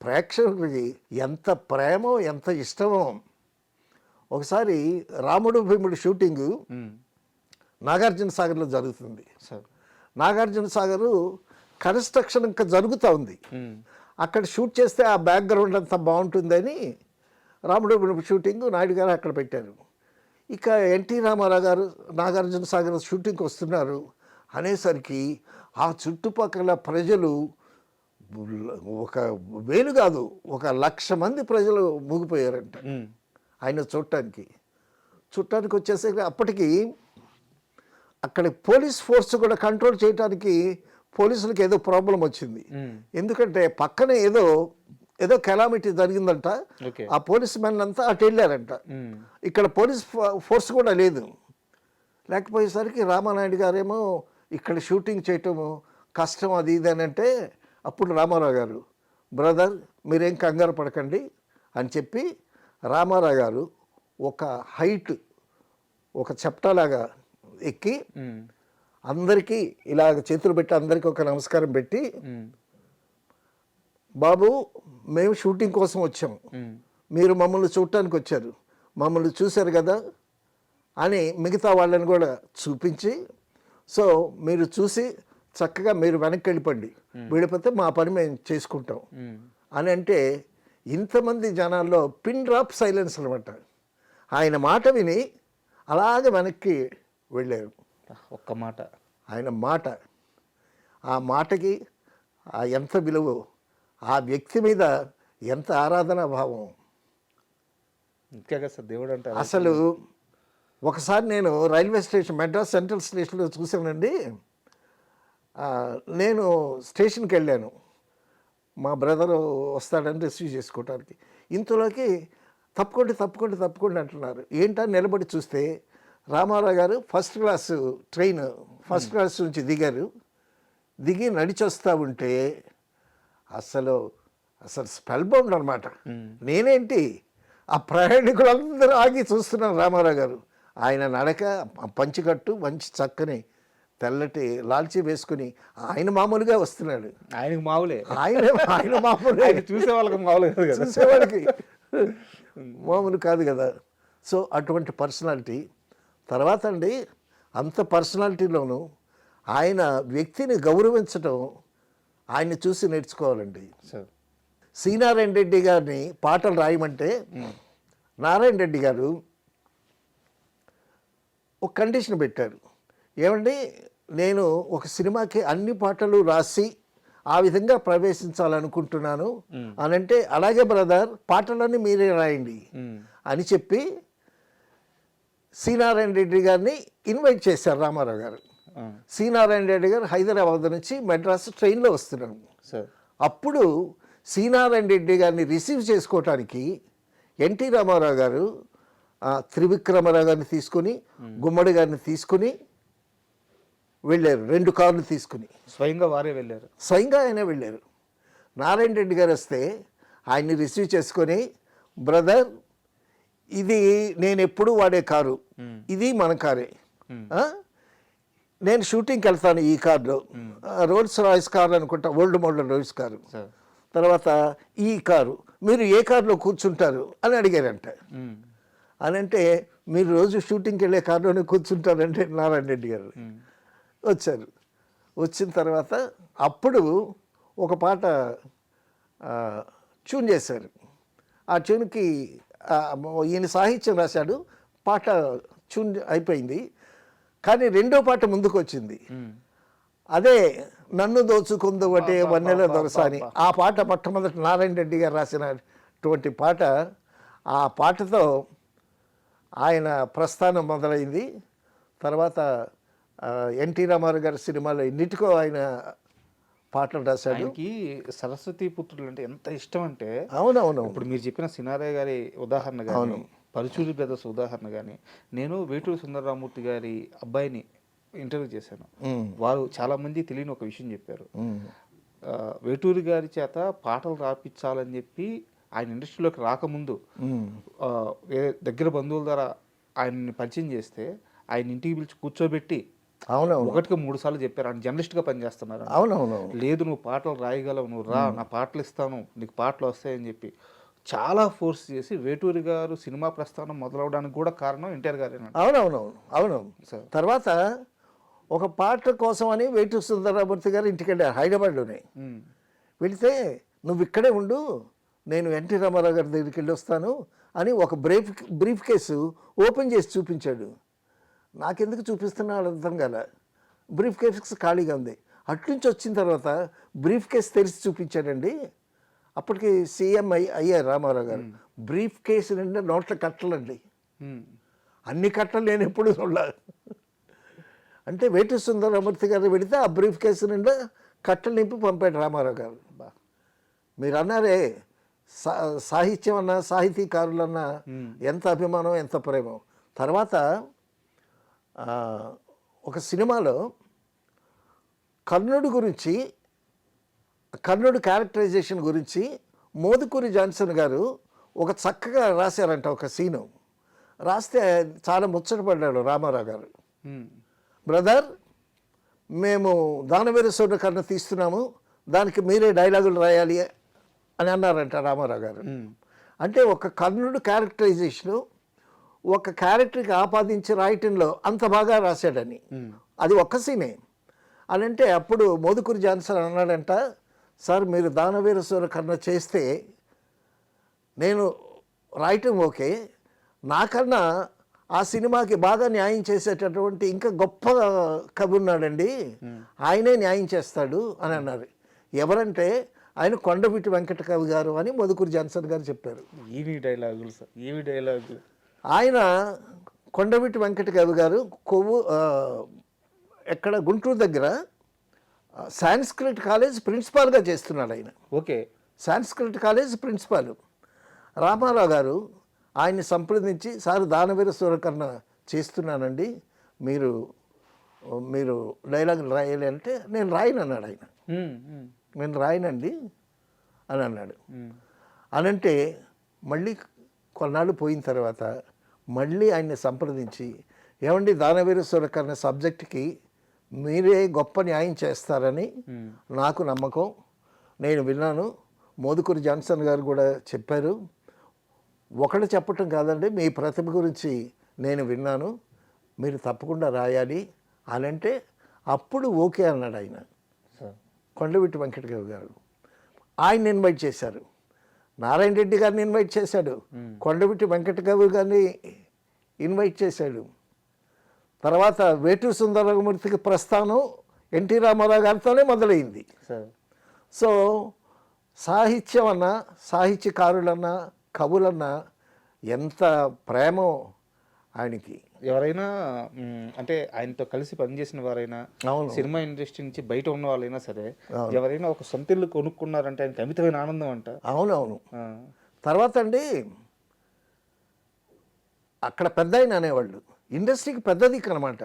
ప్రేక్షకులకి ఎంత ప్రేమో ఎంత ఇష్టమో. ఒకసారి రాముడు భీముడు షూటింగు నాగార్జున సాగర్లో జరుగుతుంది. నాగార్జున సాగరు కన్స్ట్రక్షన్ ఇంకా జరుగుతూ ఉంది. అక్కడ షూట్ చేస్తే ఆ బ్యాక్గ్రౌండ్ అంతా బాగుంటుందని రాముడు భీముడు షూటింగ్ నాయుడు గారు అక్కడ పెట్టారు. ఇక ఎన్టీ రామారావు గారు నాగార్జున సాగర్ షూటింగ్కి వస్తున్నారు అనేసరికి ఆ చుట్టుపక్కల ప్రజలు ఒక వేలు కాదు, 1,00,000 మంది ప్రజలు మూగిపోయారంట ఆయన చూడటానికి వచ్చేసరికి అప్పటికి అక్కడ పోలీస్ ఫోర్స్ కూడా కంట్రోల్ చేయడానికి పోలీసులకు ఏదో ప్రాబ్లం వచ్చింది. ఎందుకంటే పక్కనే ఏదో కెలామిటీ జరిగిందంట. ఆ పోలీస్ మెన్ అంతా అటు వెళ్ళారంట. ఇక్కడ పోలీస్ ఫోర్స్ కూడా లేదు. లేకపోయేసరికి రామానాయుడు గారేమో ఇక్కడ షూటింగ్ చేయటము కష్టం అది ఇది అని అంటే అప్పుడు రామారావు గారు, బ్రదర్ మీరేం కంగారు పడకండి అని చెప్పి రామారావు గారు ఒక హైట్, ఒక చెప్టాలాగా ఎక్కి అందరికీ ఇలాగ చేతులు పెట్టి అందరికీ ఒక నమస్కారం పెట్టి, బాబు మేము షూటింగ్ కోసం వచ్చాము, మీరు మమ్మల్ని చూడటానికి వచ్చారు, మమ్మల్ని చూశారు కదా అని మిగతా వాళ్ళని కూడా చూపించి, సో మీరు చూసి చక్కగా మీరు వెనక్కి వెళ్ళిపోండి, వెళ్ళిపోతే మా పని మేము చేసుకుంటాం అని అంటే ఇంతమంది జనాల్లో పిన్ డ్రాప్ సైలెన్స్ అనమాట. ఆయన మాట విని అలాగే వెనక్కి వెళ్ళారు. ఒక్క మాట, ఆయన మాట, ఆ మాటకి ఎంత విలువ, ఆ వ్యక్తి మీద ఎంత ఆరాధనా భావం. ఇంకే కదా సార్ దేవుడు అంటే. అసలు ఒకసారి నేను రైల్వే స్టేషన్, మెడ్రాస్ సెంట్రల్ స్టేషన్లో చూశానండి. నేను స్టేషన్కి వెళ్ళాను, మా బ్రదర్ వస్తాడని రిసీవ్ చేసుకోవడానికి. ఇంతలోకి తప్పుకోండి అంటున్నారు. ఏంటని నిలబడి చూస్తే రామారావు గారు ఫస్ట్ క్లాస్ నుంచి దిగి నడిచొస్తూ ఉంటే అసలు స్పెల్ బౌండ్ అనమాట. నేనేంటి, ఆ ప్రయాణికులందరూ ఆగి చూస్తున్నారు రామారావు గారు. ఆయన నడక, పంచికట్టు, మంచి చక్కని తెల్లటి లాల్చీ వేసుకుని ఆయన మామూలుగా వస్తున్నాడు. ఆయనకు మామూలే, ఆయన మామూలు, చూసే వాళ్ళకి మామూలు కాదు కదా, చూసేవాళ్ళకి మామూలు కాదు కదా. సో అటువంటి పర్సనాలిటీ. తర్వాత అండి, అంత పర్సనాలిటీలోనూ ఆయన వ్యక్తిని గౌరవించడం ఆయన్ని చూసి నేర్చుకోవాలండి. సి నారాయణ రెడ్డి గారిని పాటలు రాయమంటే నారాయణ రెడ్డి గారు ఒక కండిషన్ పెట్టారు. ఏమండి, నేను ఒక సినిమాకి అన్ని పాటలు రాసి ఆ విధంగా ప్రవేశించాలనుకుంటున్నాను అని అంటే, అలాగే బ్రదర్, పాటలన్నీ మీరే రాయండి అని చెప్పి సి నారాయణ రెడ్డి గారిని ఇన్వైట్ చేశారు రామారావు గారు. సి నారాయణ రెడ్డి గారు హైదరాబాద్ నుంచి మెడ్రాస్ ట్రైన్లో వస్తున్నాను. అప్పుడు సి నారాయణ రెడ్డి గారిని రిసీవ్ చేసుకోవటానికి ఎన్టీ రామారావు గారు త్రివిక్రమరావు గారిని తీసుకుని, గుమ్మడి గారిని తీసుకుని వెళ్ళారు. 2 కార్లు తీసుకుని స్వయంగా వారే వెళ్ళారు. స్వయంగా ఆయన వెళ్ళారు. నారాయణ రెడ్డి గారు వస్తే ఆయన్ని రిసీవ్ చేసుకొని, బ్రదర్, ఇది నేను ఎప్పుడు వాడే కారు, ఇది మన కారే, నేను షూటింగ్కి వెళ్తాను ఈ కార్లో, రోల్స్ రాయిస్ కారు అనుకుంటా, ఓల్డ్ మోడల్ రోల్స్ కారు. తర్వాత ఈ కారు, మీరు ఏ కారులో కూర్చుంటారు అని అడిగారంట. అని అంటే, మీరు రోజు షూటింగ్కి వెళ్ళే కారులోనే కూర్చుంటారంటే నారాయణ రెడ్డి గారు వచ్చారు. వచ్చిన తర్వాత అప్పుడు ఒక పాట ట్యూన్ చేశారు. ఆ ట్యూన్కి ఈయన సాహిత్యం రాశాడు, పాట ట్యూన్ అయిపోయింది. కానీ 2వ పాట ముందుకు వచ్చింది. అదే నన్ను దోచుకుందు ఒకటే వన్నెల దొరసాని. ఆ పాట మొట్టమొదటి నారాయణ రెడ్డి గారు రాసినటువంటి పాట. ఆ పాటతో ఆయన ప్రస్థానం మొదలైంది. తర్వాత ఎన్టీ రామారావు గారి సినిమాలో ఎన్నిటికో ఆయన పాటలు రాశాడు. ఆయనకి సరస్వతి పుత్రులు అంటే ఎంత ఇష్టం అంటే, అవునవును, ఇప్పుడు మీరు చెప్పిన సినారయ్య గారి ఉదాహరణ కానీ, పరుచూరి బ్రదర్స్ ఉదాహరణ కానీ, నేను వేటూరి సుందరరామూర్తి గారి అబ్బాయిని ఇంటర్వ్యూ చేశాను. వారు చాలా మంది తెలియని ఒక విషయం చెప్పారు. వేటూరి గారి చేత పాటలు రాపించాలని చెప్పి ఆయన ఇండస్ట్రీలోకి రాకముందు దగ్గర బంధువుల ద్వారా ఆయన్ని పరిచయం చేస్తే ఆయన ఇంటికి పిలిచి కూర్చోబెట్టి అవునవును 1కి 3 సార్లు చెప్పారు. ఆయన జర్నలిస్ట్గా పనిచేస్తున్నారు. అవునవును, లేదు నువ్వు పాటలు రాయగలవు, నువ్వు రా, నా పాటలు ఇస్తాను, నీకు పాటలు వస్తాయని చెప్పి చాలా ఫోర్స్ చేసి వేటూరి గారు సినిమా ప్రస్థానం మొదలవడానికి కూడా కారణం ఎన్టీఆర్ గారేనండి. అవునవును. తర్వాత ఒక పాట కోసం అని వేటూరి సుందరరామూర్తి గారు ఇంటికి వెళ్ళారు హైదరాబాద్లోనే. వెళితే నువ్వు ఇక్కడే ఉండు, నేను ఎన్టీ రామారావు గారి దగ్గరికి వెళ్ళి వస్తాను అని ఒక బ్రీఫ్ కేసు ఓపెన్ చేసి చూపించాడు. నాకెందుకు చూపిస్తున్నాడు అర్థం కాల. బ్రీఫ్ కేసు ఖాళీగా ఉంది. అట్నుంచి వచ్చిన తర్వాత బ్రీఫ్ కేసు తెరిచి చూపించాడండి. అప్పటికి సీఎం అయ్యారు రామారావు గారు. బ్రీఫ్ కేసు నిండా నోట్ల కట్టలండి, అన్ని కట్టలు నేను ఎప్పుడు చూడాలి. అంటే వేటూరి సుందరరామూర్తి గారు పెడితే ఆ బ్రీఫ్ కేసు నిండా కట్టలు నింపి పంపాడు రామారావు గారు. మీరు అన్నారే సాహిత్యం అన్నా, సాహితీకారులన్నా ఎంత అభిమానం, ఎంత ప్రేమ. తర్వాత ఒక సినిమాలో కర్ణుడు క్యారెక్టరైజేషన్ గురించి మోదుకూరి జాన్సన్ గారు ఒక చక్కగా రాశారంట ఒక సీను. రాస్తే చాలా ముచ్చటపడ్డాడు రామారావు గారు. బ్రదర్, మేము దానవీర కర్ణ తీస్తున్నాము, దానికి మీరే డైలాగులు రాయాలి అని అన్నారంట రామారావు గారు. అంటే ఒక కర్ణుడు క్యారెక్టరైజేషను ఒక క్యారెక్టర్కి ఆపాదించి రాయటంలో అంత బాగా రాశాడని. అది ఒక్క సీనే అని అంటే అప్పుడు మోదుకూరి జాన్సన్ అన్నాడంట, సార్ మీరు దానవీర కర్ణ చేస్తే నేను రాయటం ఓకే, నాకన్నా ఆ సినిమాకి బాగా న్యాయం చేసేటటువంటి ఇంకా గొప్ప కవి ఉన్నాడండి, ఆయనే న్యాయం చేస్తాడు అని అన్నారు. ఎవరంటే ఆయన కొండవీటి వెంకట కవి గారు అని మధుకూరి జాన్సన్ గారు చెప్పారు. ఏవి డైలాగులు సార్, ఏవి డైలాగులు. ఆయన కొండవీటి వెంకట కవి గారు ఎక్కడ గుంటూరు దగ్గర సాంస్క్రిట్ కాలేజ్ ప్రిన్సిపాల్గా చేస్తున్నాడు ఆయన. Okay. Sanskrit college principal. Ramarao గారు ఆయన్ని సంప్రదించి, సార్ దానవీర సూరకర్ణ చేస్తున్నానండి, మీరు మీరు డైలాగులు రాయాలి అంటే, నేను రాయను అన్నాడు ఆయన. నేను రాయనండి అని అన్నాడు. అనంటే మళ్ళీ కొన్నాళ్ళు పోయిన తర్వాత మళ్ళీ ఆయన్ని సంప్రదించి, ఏమండి దానవీర సూరకర్ణ సబ్జెక్ట్కి మీరే గొప్ప న్యాయం చేస్తారని నాకు నమ్మకం, నేను విన్నాను, మోదుకూరి జాన్సన్ గారు కూడా చెప్పారు, ఒకటి చెప్పటం కాదండి, మీ ప్రతిభ గురించి నేను విన్నాను, మీరు తప్పకుండా రాయాలి అని అంటే అప్పుడు ఓకే అన్నాడు ఆయన. కొండవీటి వెంకటరావు గారు ఆయన ఇన్వైట్ చేశారు, నారాయణ రెడ్డి గారిని ఇన్వైట్ చేశాడు, కొండవీటి వెంకటరావు గారిని ఇన్వైట్ చేశాడు. తర్వాత వేటూరి సుందరమూర్తికి ప్రస్థానం ఎన్టీ రామారావు గారితోనే మొదలైంది. సో సాహిత్యం అన్నా, సాహిత్యకారులన్నా, కవులన్నా ఎంత ప్రేమో ఆయనకి. ఎవరైనా అంటే ఆయనతో కలిసి పనిచేసిన వారైనా, సినిమా ఇండస్ట్రీ నుంచి బయట ఉన్న వాళ్ళైనా సరే, ఎవరైనా ఒక సొంత ఇల్లు కొనుక్కున్నారంటే ఆయనకి అమితమైన ఆనందం అంట. అవునవును. తర్వాత అండి అక్కడ పెద్ద ఆయన అనేవాళ్ళు, ఇండస్ట్రీకి పెద్ద దిక్కు అనమాట.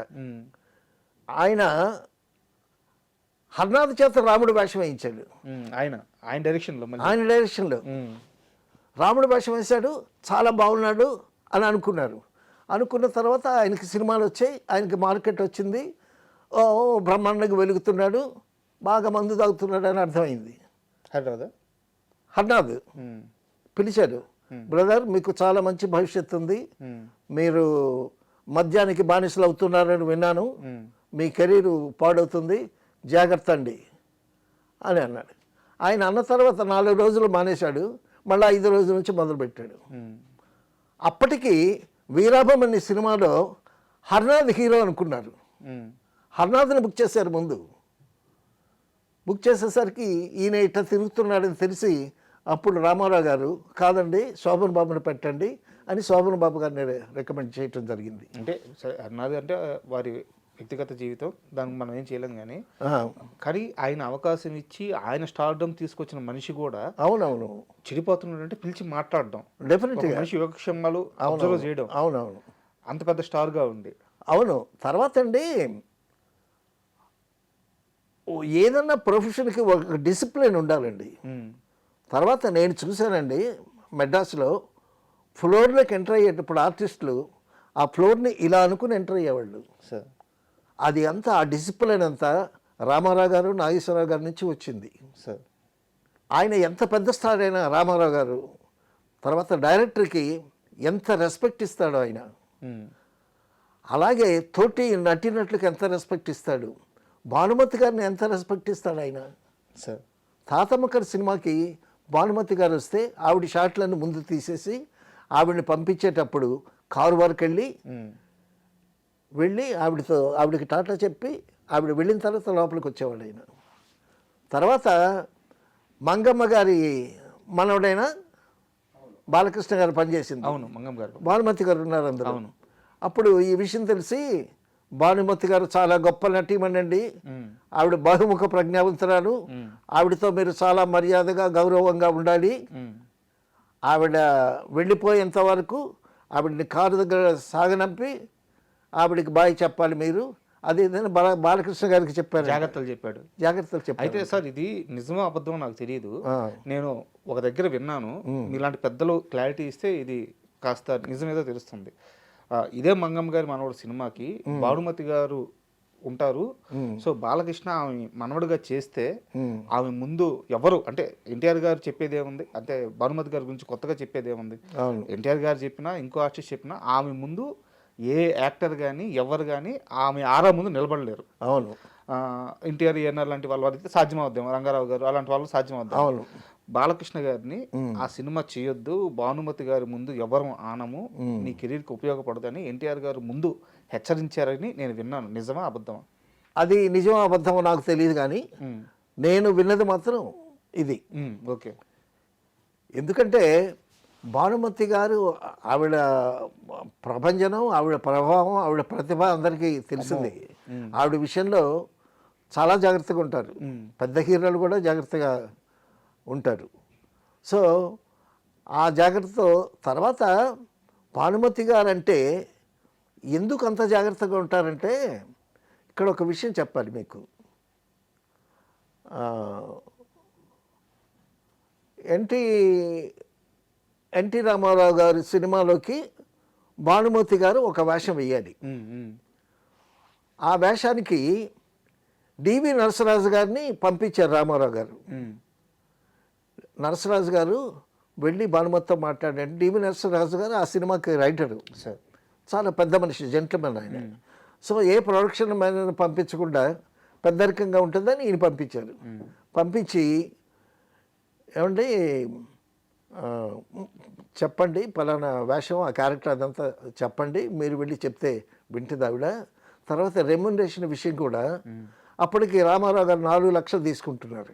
ఆయన హర్నాథ్ చేత రాముడు వేషం వేయించాడు. ఆయన డైరెక్షన్లో రాముడు వేషం వేశాడు, చాలా బాగున్నాడు అని అనుకున్నారు. అనుకున్న తర్వాత ఆయనకి సినిమాలు వచ్చాయి, ఆయనకి మార్కెట్ వచ్చింది, బ్రహ్మాండంగా వెలుగుతున్నాడు, బాగా మందు తాగుతున్నాడు అని అర్థమైంది. హర్నాథ్ పిలిచాడు, బ్రదర్ మీకు చాలా మంచి భవిష్యత్తు ఉంది, మీరు మద్యానికి బానిసలు అవుతున్నారని విన్నాను, మీ కెరీరు పాడవుతుంది, జాగ్రత్త అండి అని అన్నాడు. ఆయన అన్న తర్వాత 4 రోజులు మానేశాడు, మళ్ళీ 5 రోజుల నుంచి మొదలుపెట్టాడు. అప్పటికి వీరాభం అనే సినిమాలో హర్నాథ్ హీరో అనుకున్నారు. హర్నాథ్ని బుక్ చేశారు. ముందు బుక్ చేసేసరికి ఈయన ఇట్లా తిరుగుతున్నాడని తెలిసి అప్పుడు రామారావు గారు కాదండి శోభన్ బాబుని పెట్టండి అని శోభన్ బాబు గారిని రికమెండ్ చేయటం జరిగింది. అంటే హర్నాథ్ అంటే వారి వ్యక్తిగత జీవితం, దానికి మనం ఏం చేయలేం కానీ ఆయన అవకాశం ఇచ్చి ఆయన స్టార్డమ్ తీసుకొచ్చిన మనిషి కూడా అవునవును చెడిపోతున్నాడంటే పిలిచి మాట్లాడడం, డెఫినెట్గా మనిషి యోగక్షేమాలు అబ్జర్వ్ చేయడం. అవునవును అంత పెద్ద స్టార్గా ఉంది. అవును. తర్వాత అండి ఏదన్నా ప్రొఫెషన్కి ఒక డిసిప్లిన్ ఉండాలండి. తర్వాత నేను చూశానండి మెడ్రాస్లో ఫ్లోర్లోకి ఎంటర్ అయ్యేటప్పుడు ఆర్టిస్టులు ఆ ఫ్లోర్ని ఇలా అనుకుని ఎంటర్ అయ్యేవాళ్ళు. అది అంతా ఆ డిసిప్లిన్ అంతా రామారావు గారు, నాగేశ్వరరావు గారి నుంచి వచ్చింది. ఆయన ఎంత పెద్ద స్టార్ అయినా రామారావు గారు తర్వాత డైరెక్టర్కి ఎంత రెస్పెక్ట్ ఇస్తాడో ఆయన, అలాగే తోటి నటినట్లకి ఎంత రెస్పెక్ట్ ఇస్తాడు, భానుమతి గారిని ఎంత రెస్పెక్ట్ ఇస్తాడు ఆయన. తాతమ్మ గారి సినిమాకి భానుమతి గారు వస్తే ఆవిడ షాట్లను ముందు తీసేసి ఆవిడని పంపించేటప్పుడు కారు వరకు వెళ్ళి ఆవిడకి టాటా చెప్పి ఆవిడ వెళ్ళిన తర్వాత లోపలికి వచ్చేవాడు ఆయన. తర్వాత మంగమ్మ గారి మనవడైన బాలకృష్ణ గారు పనిచేసింది. అవును, మంగమ్మ గారు, భానుమతి గారు ఉన్నారు అందరూ. అప్పుడు ఈ విషయం తెలిసి భానుమతి గారు చాలా గొప్ప నటీమణండి, ఆవిడ బహుముఖ ప్రజ్ఞావంతురాలు, ఆవిడతో మీరు చాలా మర్యాదగా గౌరవంగా ఉండాలి, ఆవిడ వెళ్ళిపోయేంత వరకు ఆవిడని కారు దగ్గర సాగనంపి ఆవిడకి బాయ్ చెప్పాలి మీరు, అదేదైనా బాలకృష్ణ గారికి చెప్పారు. జాగ్రత్తలు చెప్పాడు. అయితే సార్ ఇది నిజమో అబద్ధమో నాకు తెలియదు, నేను ఒక దగ్గర విన్నాను, మీలాంటి పెద్దలు క్లారిటీ ఇస్తే ఇది కాస్త నిజమేదో తెలుస్తుంది. ఇదే మంగమ్మ గారి మనవడు సినిమాకి భానుమతి గారు ఉంటారు. సో బాలకృష్ణ ఆమె మనవడుగా చేస్తే ఆమె ముందు ఎవరు అంటే ఎన్టీఆర్ గారు చెప్పేది ఏముంది, అంటే భానుమతి గారి గురించి కొత్తగా చెప్పేది ఏముంది, ఎన్టీఆర్ గారు చెప్పినా ఇంకో ఆర్టిస్ట్ చెప్పినా ఆమె ముందు ఏ యాక్టర్ కానీ ఎవరు కానీ ఆమె ఆరా ముందు నిలబడలేరు. అవును. ఎన్టీఆర్ ఏఎన్ఆర్ లాంటి వాళ్ళ వారికి సాధ్యమవుద్దాం, రంగారావు గారు అలాంటి వాళ్ళు సాధ్యమవుద్దాం. అవును. బాలకృష్ణ గారిని ఆ సినిమా చేయొద్దు, భానుమతి గారి ముందు ఎవరు ఆనము, నీ కెరీర్కి ఉపయోగపడదని ఎన్టీఆర్ గారు ముందు హెచ్చరించారని నేను విన్నాను. నిజమా అబద్ధమా? అది నిజమో అబద్ధమో నాకు తెలియదు, కానీ నేను విన్నది మాత్రం ఇది. ఓకే. ఎందుకంటే భానుమతి గారు ఆవిడ ప్రభంజనం, ఆవిడ ప్రభావం, ఆవిడ ప్రతిభ అందరికీ తెలిసింది. ఆవిడ విషయంలో చాలా జాగ్రత్తగా ఉంటారు. పెద్ద హీరోలు కూడా జాగ్రత్తగా ఉంటారు. సో ఆ జాగ్రత్తతో తర్వాత భానుమతి గారు అంటే ఎందుకు అంత జాగ్రత్తగా ఉంటారంటే, ఇక్కడ ఒక విషయం చెప్పాలి మీకు. ఎన్టీ రామారావు గారి సినిమాలోకి భానుమతి గారు ఒక వేషం వేయాలి. ఆ వేషానికి డివి నరసరాజు గారిని పంపించారు రామారావు గారు. నరసరాజు గారు వెళ్ళి భానుమతితో మాట్లాడారు. డివి నరసరాజు గారు ఆ సినిమాకి రైటరు, చాలా పెద్ద మనిషి, జెంట్మెన్ ఆయన. సో ఏ ప్రొడక్షన్ మ్యాన్ పంపించకుండా పెద్దరికంగా ఉంటుందని ఈయన పంపించారు. పంపించి ఏమండి చెప్పండి, పలానా వేషం, ఆ క్యారెక్టర్ అదంతా చెప్పండి, మీరు వెళ్ళి చెప్తే వింటుంది ఆవిడ. తర్వాత రెమ్యునరేషన్ విషయం కూడా అప్పటికి రామారావు గారు 4 లక్షలు తీసుకుంటున్నారు.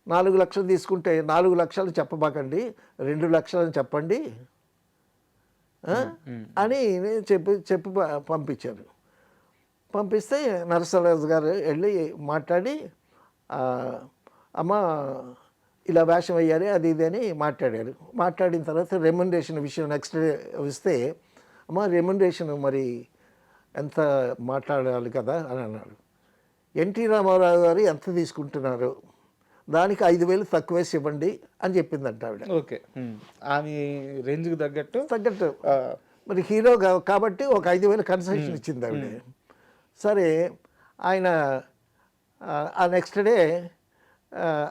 4 లక్షలు తీసుకుంటే 4 లక్షలు చెప్పబాకండి, 2 లక్షలని చెప్పండి అని చెప్పి పంపించారు. పంపిస్తే నరసరాజు గారు వెళ్ళి మాట్లాడి, అమ్మ ఇలా వేషం వేయాలి అది ఇది అని మాట్లాడారు. మాట్లాడిన తర్వాత రెమ్యునరేషన్ విషయం నెక్స్ట్ డే వస్తే, అమ్మ రెమ్యునరేషన్ మరి ఎంత మాట్లాడాలి కదా అని అన్నాడు. ఎన్టీ రామారావు గారు ఎంత తీసుకుంటున్నారు, దానికి 5,000 తక్కువేసి ఇవ్వండి అని చెప్పిందంట ఆవిడ. ఓకే. ఆమె రేంజ్కి తగ్గట్టు మరి హీరో కాబట్టి ఒక 5,000 కన్సెషన్ ఇచ్చింది ఆవిడ. సరే ఆయన ఆ నెక్స్ట్ డే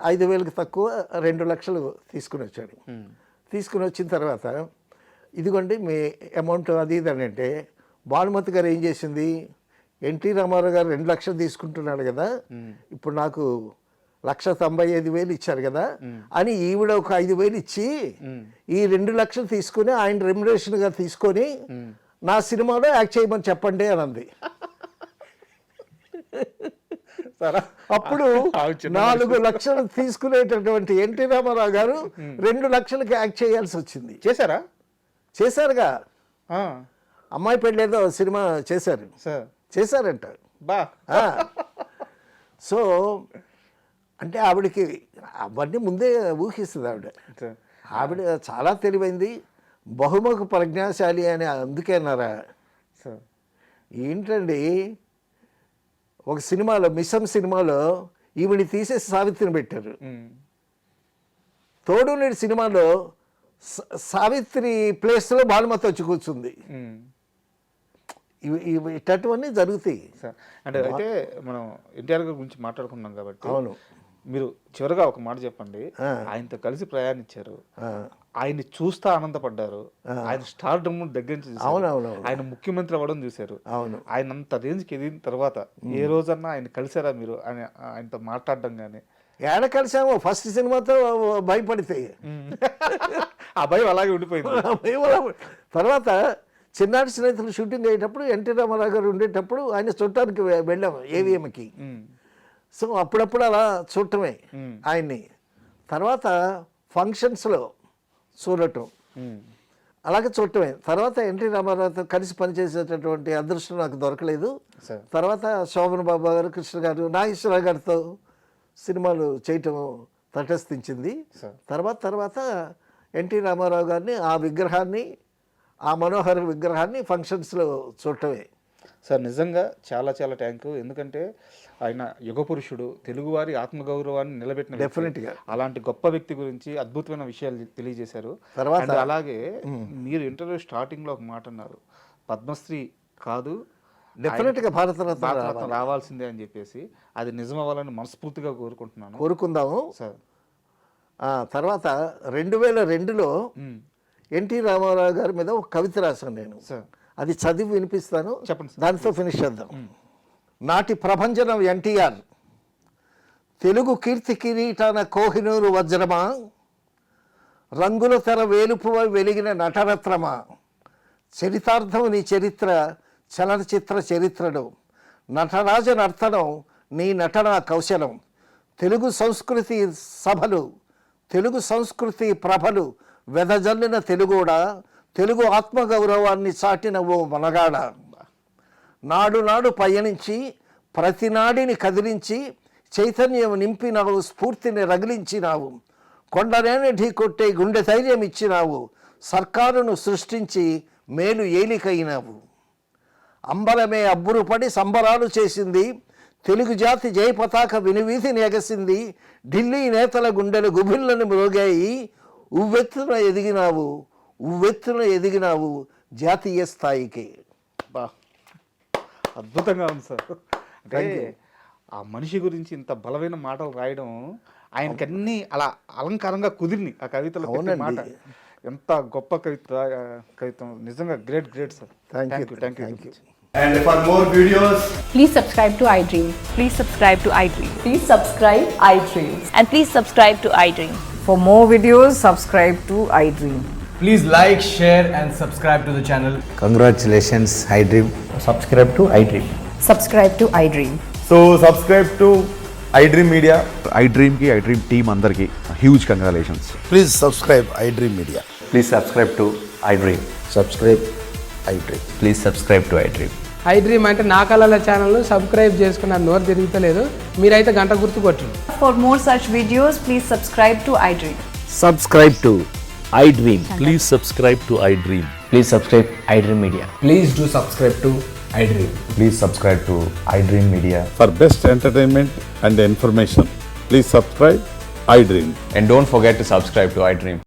5,000కి తక్కువ 2 లక్షలు తీసుకుని వచ్చాడు. తీసుకుని వచ్చిన తర్వాత ఇదిగోండి మీ అమౌంట్ అది ఇది అని అంటే, భానుమతి గారు ఏం చేసింది, ఎన్టీ రామారావు గారు 2 లక్షలు తీసుకుంటున్నాడు కదా, ఇప్పుడు నాకు 1,95,000 ఇచ్చారు కదా అని ఈవిడ ఒక 5,000 ఇచ్చి ఈ 2 లక్షలు తీసుకుని ఆయన రెమ్యునరేషన్గా తీసుకొని నా సినిమాలో యాక్ట్ చేయమని చెప్పండి అని అంది. అప్పుడు 4 లక్షలు తీసుకునేటటువంటి ఎన్టీ రామారావు గారు 2 లక్షలకి యాక్ట్ చేయాల్సి వచ్చింది. చేశారుగా, అమ్మాయి పెళ్ళేదో సినిమా చేశారంట. సో అంటే ఆవిడకి అవన్నీ ముందే ఊహిస్తుంది ఆవిడ. ఆవిడ చాలా తెలివైంది, బహుముఖ ప్రజ్ఞాశాలి అని అందుకే అన్నారా. ఏంటండి, ఒక సినిమాలో మిసం సినిమాలో ఈవిని తీసేసి సావిత్రిని పెట్టారు. తోడునేడు సినిమాలో సావిత్రి ప్లేస్లో భానుమతి వచ్చి కూర్చుంది. ఇట్లాంటివన్నీ జరుగుతాయి. అంటే అయితే మనం ఎన్టీఆర్ గారి గురించి మాట్లాడుకున్నాం కాబట్టి, అవును, మీరు చివరిగా ఒక మాట చెప్పండి. ఆయనతో కలిసి ప్రయాణించారు, ఆయన్ని చూస్తా ఆనందపడ్డారు, ఆయన స్టార్డమ్ దగ్గర నుంచి ఆయన ముఖ్యమంత్రి అవ్వడం చూశారు. అవును, ఆయన అంత రేంజ్కి ఎదిగిన తర్వాత ఏ రోజన్నా ఆయన కలిసారా మీరు? ఆయనతో మాట్లాడడం కానీ? ఏడ కలిసామో ఫస్ట్ సినిమాతో భయపడితే ఆ భయం అలాగే ఉండిపోయింది. తర్వాత చిన్నాటి స్నేహితులు షూటింగ్ అయ్యేటప్పుడు ఎన్టీ రామారావు గారు ఉండేటప్పుడు ఆయన చూడటానికి వెళ్ళాము ఏవిఎంకి. సో అప్పుడప్పుడు అలా చూడటమే ఆయన్ని. తర్వాత ఫంక్షన్స్లో చూడటం, అలాగే చూడటమే. తర్వాత ఎన్టీ రామారావుతో కలిసి పనిచేసేటటువంటి అదృష్టం నాకు దొరకలేదు. తర్వాత శోభన్ బాబు గారు, కృష్ణ గారు, నాగేశ్వరరావు గారితో సినిమాలు చేయటం తటస్థించింది. తర్వాత ఎన్టీ రామారావు గారిని, ఆ విగ్రహాన్ని, ఆ మనోహర విగ్రహాన్ని ఫంక్షన్స్లో చూడటమే. సార్ నిజంగా చాలా చాలా థ్యాంక్ యూ. ఎందుకంటే ఆయన యుగ పురుషుడు, తెలుగువారి ఆత్మగౌరవాన్ని నిలబెట్టిన డెఫినెట్గా అలాంటి గొప్ప వ్యక్తి గురించి అద్భుతమైన విషయాలు తెలియజేశారు. తర్వాత అలాగే మీరు ఇంటర్వ్యూ స్టార్టింగ్లో ఒక మాట అన్నారు, పద్మశ్రీ కాదు డెఫినెట్గా భారతరత్న రావాల్సిందే అని చెప్పేసి. అది నిజమవ్వాలని మనస్ఫూర్తిగా కోరుకుందాము సార్. తర్వాత 2002లో ఎన్టీ రామారావు గారి మీద ఒక కవిత రాశాను నేను. అది చదివి వినిపిస్తాను, చెప్పండి. దానితో ఫినిష్ చేద్దాం. నాటి ప్రభంజనం ఎన్టీఆర్ తెలుగు కీర్తి కిరీటాన కోహినూరు వజ్రమా, రంగుల తెర వేలుపువై వెలిగిన నటరత్నమా, చరితార్థం నీ చరిత్ర చలనచిత్ర చరిత్రను, నటరాజ నర్తనం నీ నటనా కౌశలం, తెలుగు సంస్కృతి సభలు తెలుగు సంస్కృతి ప్రభలు వెదజల్లిన తెలుగోడా, తెలుగు ఆత్మగౌరవాన్ని చాటిన ఓ మనగాడ, నాడు నాడు పయనించి ప్రతి నాడిని కదిలించి చైతన్యం నింపినావు, స్ఫూర్తిని రగిలించినావు, కొండనేని ఢీకొట్టే గుండె ధైర్యం ఇచ్చినావు, సర్కారును సృష్టించి మేలు ఏలికైనావు. అంబరమే అబ్బురుపడి సంబరాలు చేసింది, తెలుగు జాతి జయ పతాక వినువీధిని ఎగసింది, ఢిల్లీ నేతల గుండెలు గుభిళ్ళను మ్రోగాయి, ఉవ్వెత్తున ఎదిగినావు జాతీయ స్థాయికి. బా, అద్భుతంగా ఉంది సార్. అంటే ఆ మనిషి గురించి ఇంత బలమైన మాటలు రాయడం ఆయనకన్నీ అలా అలంకారంగా కుదిరినాయి ఆ కవితలో పెట్టే మాట. ఎంత గొప్ప కవిత్వం నిజంగా great sir. Thank you. And for more videos, Please subscribe to iDream. Please subscribe to iDream. Please subscribe iDream. And please subscribe to iDream. For more videos, subscribe to iDream. please like, share and subscribe to the channel. Congratulations, iDream. Subscribe to iDream. Subscribe to iDream. So subscribe to iDream Media. iDream team అందరికి huge congratulations. Please subscribe iDream Media. Please subscribe to iDream. Subscribe iDream. Please subscribe to iDream. iDream అంటే నా కళల ఛానల్ను subscribe చేసుకున్న నోరు తిరుగుతలేదు, మీరైతే గంట గుర్తు కొట్టండి. For more such videos, please subscribe to iDream. Subscribe to iDream. Please subscribe to iDream. Please subscribe iDream Media. Please do subscribe to iDream. Please subscribe to iDream Media. For best entertainment and information, please subscribe iDream. And don't forget to subscribe to iDream.